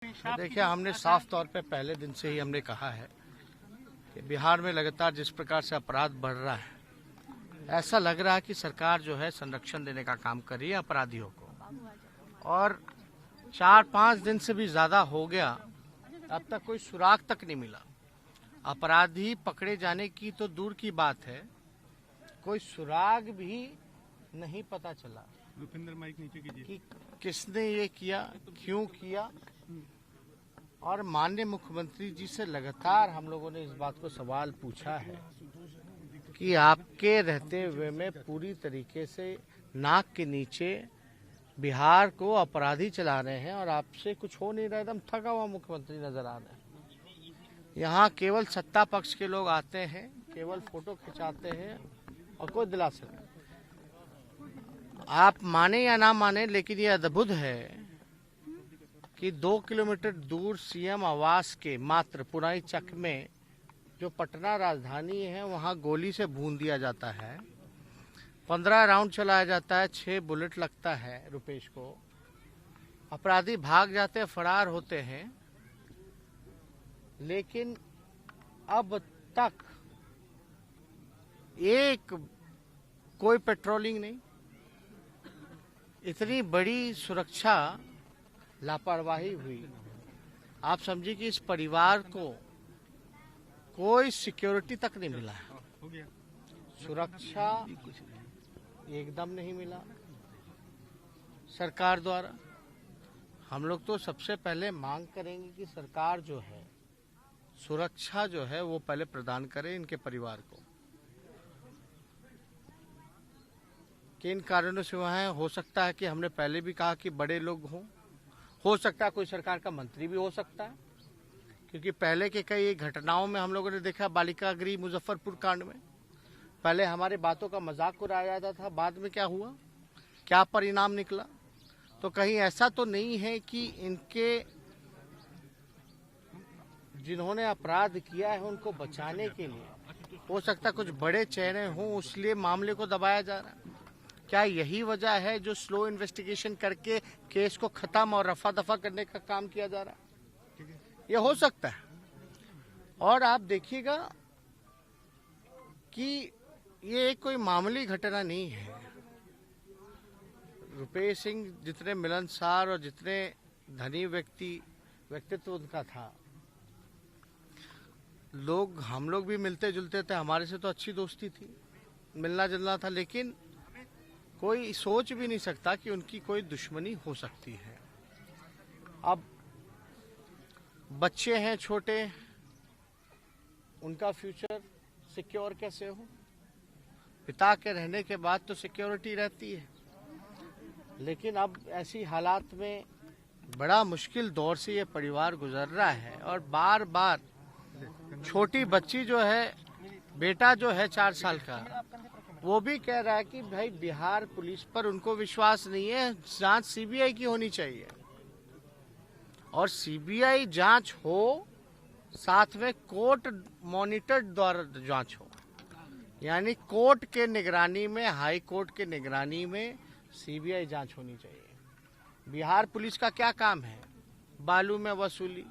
देखिए, हमने साफ तौर पे पहले दिन से ही हमने कहा है कि बिहार में लगातार जिस प्रकार से अपराध बढ़ रहा है, ऐसा लग रहा है कि सरकार जो है संरक्षण देने का काम कर रही है अपराधियों को। और 4-5 दिन से भी ज्यादा हो गया, अब तक कोई सुराग तक नहीं मिला। अपराधी पकड़े जाने की तो दूर की बात है, कोई सुराग भी नहीं पता चला कि किसने ये किया, क्यों किया। और माननीय मुख्यमंत्री जी से लगातार हम लोगों ने इस बात को सवाल पूछा है कि आपके रहते हुए में पूरी तरीके से नाक के नीचे बिहार को अपराधी चला रहे हैं और आपसे कुछ हो नहीं रहा, एकदम थका हुआ मुख्यमंत्री नजर आ रहे हैं। यहाँ केवल सत्ता पक्ष के लोग आते हैं, केवल फोटो खिंचाते हैं और कोई दिलासा नहीं। आप माने या ना माने, लेकिन ये अद्भुत है कि 2 किलोमीटर दूर सीएम आवास के मात्र पुरानी चक में जो पटना राजधानी है, वहां गोली से भून दिया जाता है। 15 राउंड चलाया जाता है, 6 बुलेट लगता है रुपेश को। अपराधी भाग जाते हैं, फरार होते हैं, लेकिन अब तक एक कोई पेट्रोलिंग नहीं। इतनी बड़ी सुरक्षा लापरवाही हुई। आप समझिए कि इस परिवार को कोई सिक्योरिटी तक नहीं मिला है, सुरक्षा एकदम नहीं मिला सरकार द्वारा। हम लोग तो सबसे पहले मांग करेंगे कि सरकार जो है सुरक्षा जो है वो पहले प्रदान करे इनके परिवार को। किन कारणों से वहाँ हो सकता है कि हमने पहले भी कहा कि बड़े लोग हों, हो सकता है कोई सरकार का मंत्री भी हो सकता है, क्योंकि पहले के कई घटनाओं में हम लोगों ने देखा, बालिका गृह मुजफ्फरपुर कांड में पहले हमारे बातों का मजाक उड़ाया जाता था, बाद में क्या हुआ, क्या परिणाम निकला। तो कहीं ऐसा तो नहीं है कि इनके जिन्होंने अपराध किया है उनको बचाने के लिए हो सकता है कुछ बड़े चेहरे हों, इसलिए मामले को दबाया जा रहा है। क्या यही वजह है जो स्लो इन्वेस्टिगेशन करके केस को खत्म और रफा दफा करने का काम किया जा रहा है? ये हो सकता है। और आप देखिएगा कि ये कोई मामूली घटना नहीं है। रुपेश सिंह जितने मिलनसार और जितने धनी व्यक्तित्व उनका था, हम लोग भी मिलते जुलते थे, हमारे से तो अच्छी दोस्ती थी, मिलना जुलना था, लेकिन कोई सोच भी नहीं सकता कि उनकी कोई दुश्मनी हो सकती है। अब बच्चे हैं छोटे, उनका फ्यूचर सिक्योर कैसे हो? पिता के रहने के बाद तो सिक्योरिटी रहती है, लेकिन अब ऐसी हालात में बड़ा मुश्किल दौर से ये परिवार गुजर रहा है। और बार बार छोटी बच्ची जो है, बेटा जो है 4 साल का, वो भी कह रहा है कि भाई बिहार पुलिस पर उनको विश्वास नहीं है, जांच सीबीआई की होनी चाहिए। और सीबीआई जांच हो, साथ में कोर्ट मॉनिटर्ड द्वारा जांच हो, यानी कोर्ट के निगरानी में, हाई कोर्ट के निगरानी में सीबीआई जांच होनी चाहिए। बिहार पुलिस का क्या काम है? बालू में वसूली,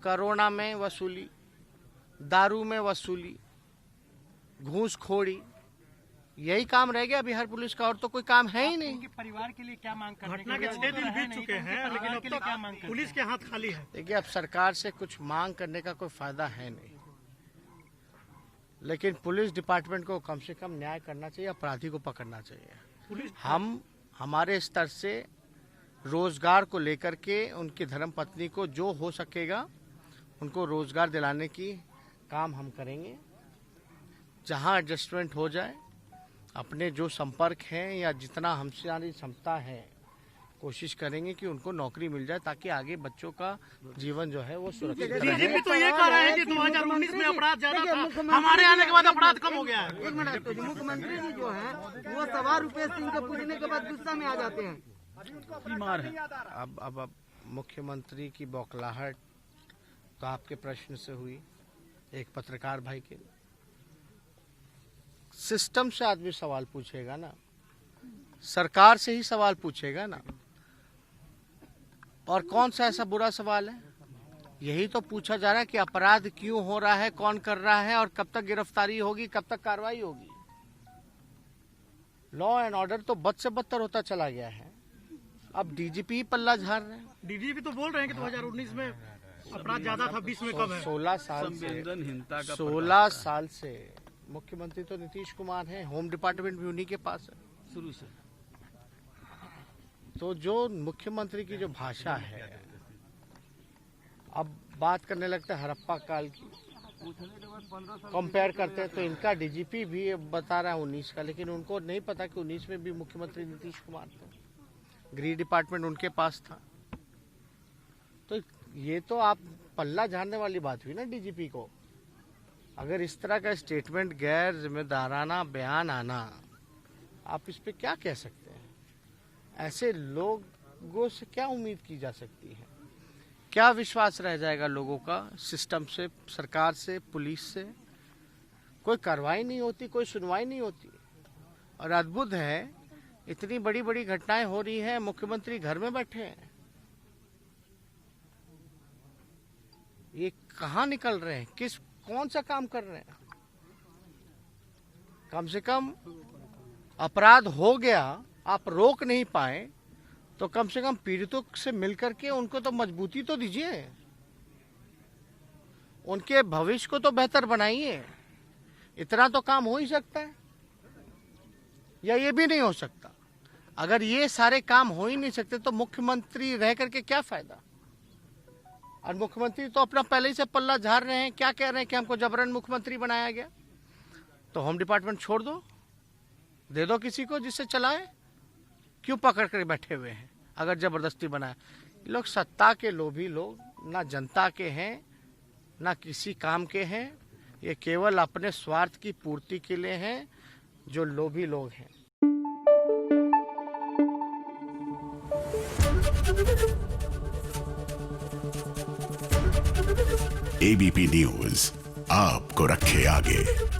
कोरोना में वसूली, दारू में वसूली, घूसखोरी, यही काम रह गया बिहार पुलिस का, और तो कोई काम है ही नहीं। परिवार के लिए क्या मांग करने घटना के 6 दिन बीत चुके हैं, लेकिन अब तक क्या मांग पुलिस के हाथ खाली है। देखिए, अब सरकार से कुछ मांग करने का कोई फायदा है नहीं, लेकिन पुलिस डिपार्टमेंट को कम से कम न्याय करना चाहिए, अपराधी को पकड़ना चाहिए। हम हमारे स्तर से रोजगार को लेकर के उनकी धर्मपत्नी को जो हो सकेगा उनको रोजगार दिलाने की काम हम करेंगे। जहां एडजस्टमेंट हो जाए, अपने जो संपर्क हैं या जितना हमसे आने क्षमता है, कोशिश करेंगे कि उनको नौकरी मिल जाए, ताकि आगे बच्चों का जीवन जो है वो सुरक्षित रहे। डीजीपी तो ये कह रहे हैं कि 2019 में अपराध ज्यादा था, हमारे आने के बाद अपराध कम हो गया है। एक मिनट, तो मुख्यमंत्री जी जो है वो सवाल रुपेश सिंह के पूछने के बाद गुस्सा में आ जाते हैं। बीमार है। अब मुख्यमंत्री की बौखलाहट तो आपके प्रश्न से हुई, एक पत्रकार भाई के सिस्टम से आदमी सवाल पूछेगा ना, सरकार से ही सवाल पूछेगा ना। और कौन सा ऐसा बुरा सवाल है? यही तो पूछा जा रहा है कि अपराध क्यों हो रहा है, कौन कर रहा है और कब तक गिरफ्तारी होगी, कब तक कार्रवाई होगी। लॉ एंड ऑर्डर तो बद से बदतर होता चला गया है। अब डीजीपी पल्ला झाड़ रहे हैं। डीजीपी तो बोल रहे हैं कि 2019 में अपराध ज्यादा था, 20 में कम है। 16 साल से मुख्यमंत्री तो नीतीश कुमार हैं, होम डिपार्टमेंट भी उन्हीं के पास है शुरू से। तो जो मुख्यमंत्री की जो भाषा है, अब बात करने लगता है हड़प्पा काल की, कंपेयर करते हैं तो इनका डीजीपी भी बता रहा है 19 का, लेकिन उनको नहीं पता कि 19 में भी मुख्यमंत्री नीतीश कुमार थे, गृह डिपार्टमेंट उनके पास था। तो ये तो आप पल्ला झाड़ने वाली बात हुई ना डीजीपी को। अगर इस तरह का स्टेटमेंट, गैर जिम्मेदाराना बयान आना, आप इस पे क्या कह सकते हैं? ऐसे लोगों से क्या उम्मीद की जा सकती है? क्या विश्वास रह जाएगा लोगों का सिस्टम से, सरकार से, पुलिस से? कोई कार्रवाई नहीं होती, कोई सुनवाई नहीं होती। और अद्भुत है, इतनी बड़ी बड़ी घटनाएं हो रही हैं, मुख्यमंत्री घर में बैठे हैं। ये कहाँ निकल रहे हैं? कौन सा काम कर रहे हैं? कम से कम अपराध हो गया, आप रोक नहीं पाए तो कम से कम पीड़ितों से मिलकर के उनको तो मजबूती तो दीजिए, उनके भविष्य को तो बेहतर बनाइए। इतना तो काम हो ही सकता है, या ये भी नहीं हो सकता? अगर ये सारे काम हो ही नहीं सकते तो मुख्यमंत्री रह करके क्या फायदा? और मुख्यमंत्री तो अपना पहले ही से पल्ला झाड़ रहे हैं। क्या कह रहे हैं कि हमको जबरन मुख्यमंत्री बनाया गया, तो होम डिपार्टमेंट छोड़ दो, दे दो किसी को जिससे चलाए। क्यों पकड़ कर बैठे हुए हैं अगर जबरदस्ती बनाया? ये लोग सत्ता के लोभी लोग, ना जनता के हैं ना किसी काम के हैं। ये केवल अपने स्वार्थ की पूर्ति के लिए हैं, जो लोभी लोग हैं। एबीपी न्यूज आपको रखे आगे।